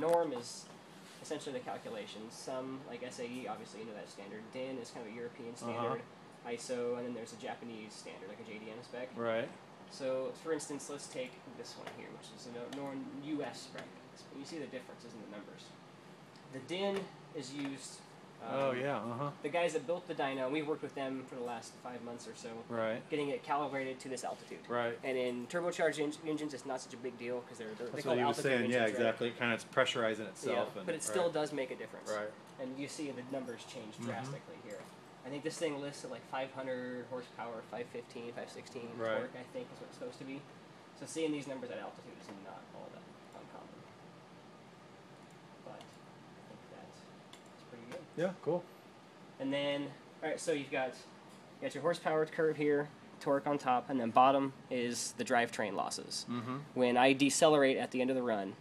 norm is essentially the calculations. Some, like SAE, obviously you know that standard. DIN is kind of a European standard. ISO, and then there's a Japanese standard, like a JDM spec. Right. So, for instance, let's take this one here, which is a known US spec. You see the differences in the numbers. The DIN is used. The guys that built the dyno, we've worked with them for the last 5 months or so. Right. Getting it calibrated to this altitude. Right. And in turbocharged engines, it's not such a big deal because they call what you were altitude saying. engines, Yeah, right? exactly. It kind of pressurizing itself. Yeah, and, but it still does make a difference. Right. And you see the numbers change drastically here. I think this thing lists at like 500 horsepower, 515, 516 torque, I think is what it's supposed to be. So seeing these numbers at altitude is not all that uncommon. But I think that's pretty good. Yeah, cool. And then, alright, so you got your horsepower curve here, torque on top, and then bottom is the drivetrain losses. When I decelerate at the end of the run,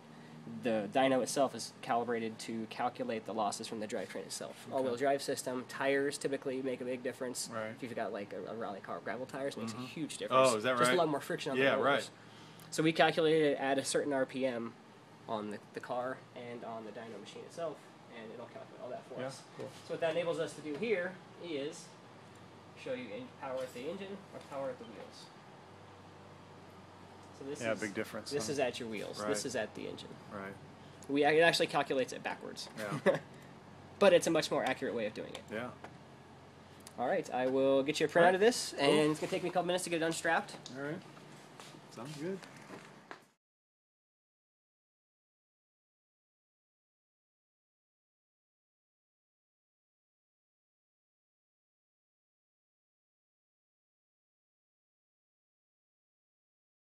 the dyno itself is calibrated to calculate the losses from the drivetrain itself. All-wheel drive system, tires typically make a big difference. Right. If you've got like a rally car, gravel tires makes a huge difference. Oh, is that right? Just a lot more friction on the rollers. Right. So we calculate it at a certain RPM on the car and on the dyno machine itself, and it'll calculate all that for us. Cool. So what that enables us to do here is show you power at the engine or power at the wheels. So this is, big difference. This is at your wheels. Right. This is at the engine. Right. It actually calculates it backwards. Yeah. But it's a much more accurate way of doing it. Yeah. All right, I will get you a printout of this, and it's going to take me a couple minutes to get it unstrapped. All right. Sounds good.